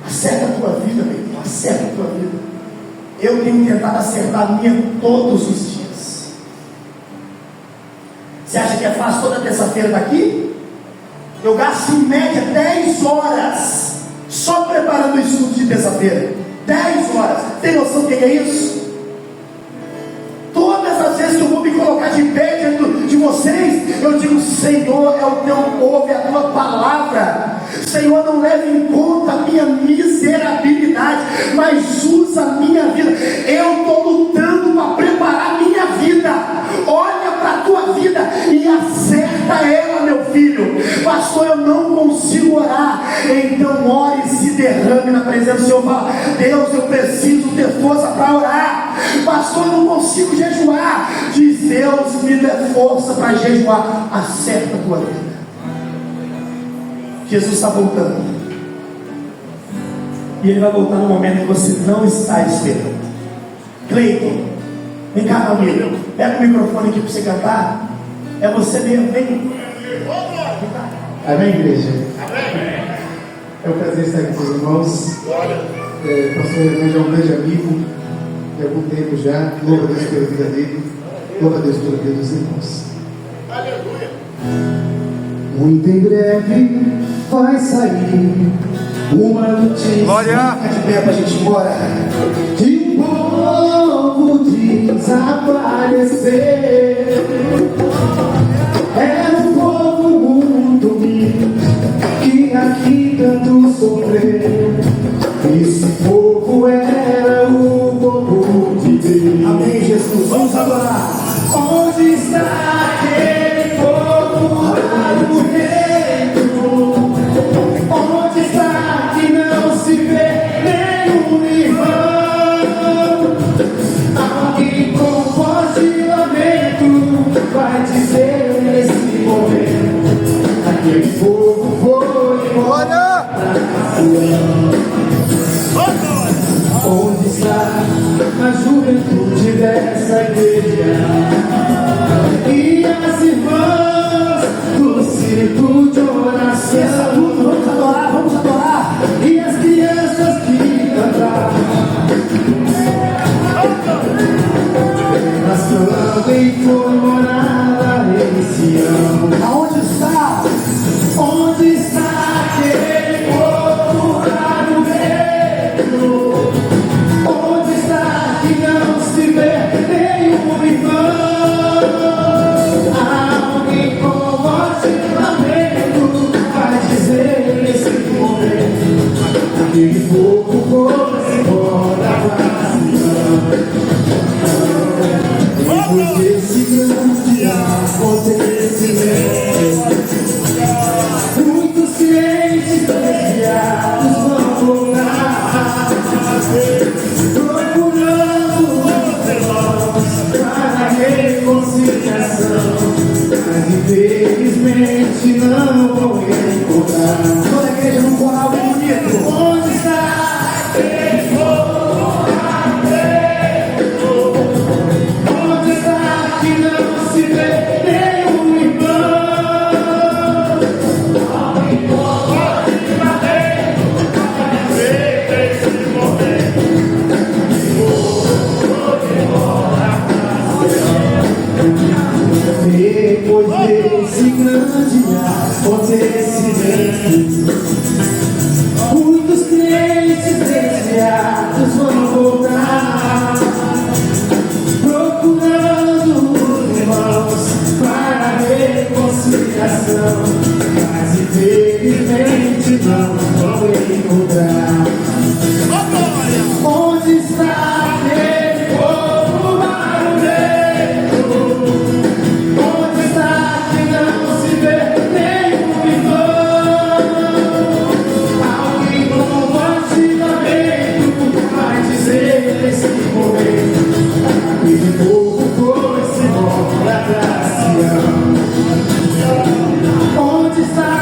Acerta a tua vida, meu irmão, acerta a tua vida. Eu tenho tentado acertar a minha todos os dias. Você acha que é fácil toda terça-feira daqui? Eu gasto em média 10 horas só preparando o estudo de terça-feira. 10 horas. Tem noção do que é isso? Todas as vezes que eu vou me colocar de pé diante de vocês, eu digo: Senhor, é o teu povo, é a tua palavra. Senhor, não leve em conta a minha miserabilidade, mas usa a minha vida. Eu estou lutando para preparar a minha vida. Olha para a tua vida e acerta ela, meu filho. Pastor, eu não consigo orar. Então ore e se derrame na presença do Senhor. Fala: Deus, eu preciso ter força para orar. Pastor, eu não consigo jejuar. Diz: Deus, me dê força para jejuar. Acerta a tua vida. Jesus está voltando, e Ele vai voltar no momento que você não está esperando. Cleiton, vem cá, meu amigo, pega o microfone aqui para você cantar. É você mesmo, vem. Amém, igreja? É um prazer estar aqui com os irmãos. Pastor Hermano é um grande amigo de algum tempo já. Louva a Deus pela vida dele, louva a Deus pela vida dos irmãos. Muito em breve vai sair uma notícia. Glória! Fica de pé pra gente ir embora. Que o povo desaparecer. Era um povo muito humilde que aqui tanto sofreu. Esse povo era o povo de Deus. Amém, Jesus. Vamos adorar. Onde está aquele povo lá no reino? Onde está que não se vê nenhum irmão? Alguém com voz de lamento vai dizer nesse momento: aquele povo foi embora. Onde está a juventude dessa igreja? E as irmãs do círculo de oração? Vamos adorar, vamos adorar. E as crianças que cantavam, nascendo e foi morada em Sião. Aonde está? Onde está aquele povo lá no reino? Onde está que não se vê nenhum irmão? Alguém com voz de lamento vai dizer nesse momento: aquele povo foi embora pra Sião. Depois desse grande acontecimento, muitos crentes desviados vão voltar, procurando os irmãos para a reconciliação, mas infelizmente não vão encontrar. Toda a igreja no coral bem bonito. Onde está aquele povo lá dentro? Onde está que não se vê nenhum irmão? Depois desse grande acontecimento, muitos crentes desviados vão voltar, procurando os irmãos para a reconciliação, mas infelizmente não vão encontrar. Onde está aquele povo lá no reino? Onde está que não se vê nenhum irmão? Alguém com voz de lamento vai dizer nesse momento: aquele povo foi-se embora pra Sião. Onde está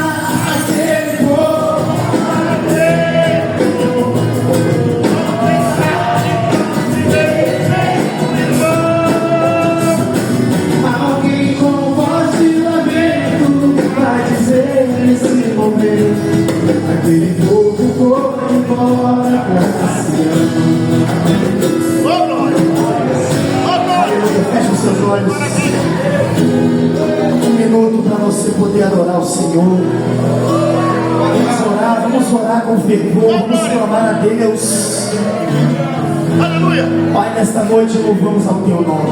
aquele povo lá dentro? Onde está que não se vê nenhum irmão? Alguém com voz de lamento vai dizer nesse momento: aquele povo foi embora pra Sião. Feche os seus olhos. Um minuto para você poder adorar o Senhor. Vamos orar com fervor, vamos clamar a Deus. Pai, nesta noite louvamos ao Teu nome.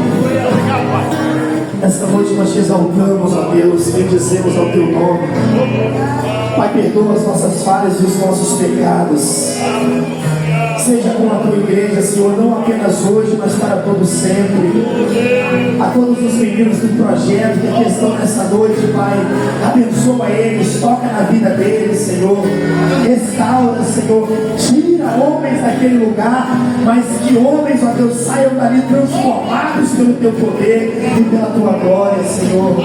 Nesta noite nós te exaltamos, ó Deus, bendizemos ao Teu nome. Pai, perdoa as nossas falhas e os nossos pecados. Seja com a Tua igreja, Senhor, não apenas hoje, mas para todo sempre. A todos os meninos do projeto que aqui estão nessa noite, Pai, abençoa eles, toca na vida deles, Senhor. Restaura, Senhor. Tira homens daquele lugar, mas que homens, ó Deus, saiam dali transformados pelo Teu poder e pela Tua glória, Senhor.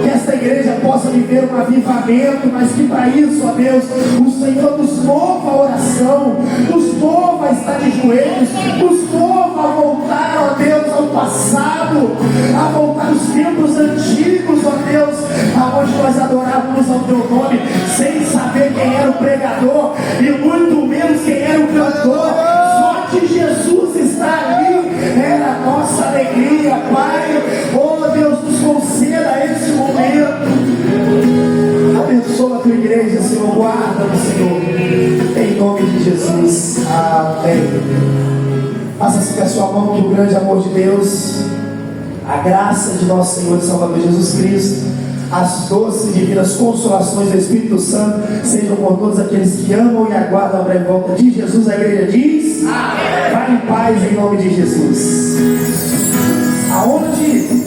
Que esta igreja possa viver um avivamento, mas que para isso, ó Deus, o Senhor nos mova a oração, nos mova a estar de joelhos, nos mova a voltar, ó Deus, ao passado, a voltar aos tempos antigos, ó Deus, aonde nós adorávamos ao Teu nome, sem saber quem era o pregador e muito menos quem era o cantor. Só que Jesus está ali, era a nossa alegria, Pai. Oh Deus, nos conceda esse guarda do Senhor, em nome de Jesus, amém. Faça-se com a sua mão que o grande amor de Deus, a graça de nosso Senhor e Salvador Jesus Cristo, as doces e divinas consolações do Espírito Santo sejam com todos aqueles que amam e aguardam a breve volta de Jesus. A igreja diz: amém. Vai em paz em nome de Jesus. Aonde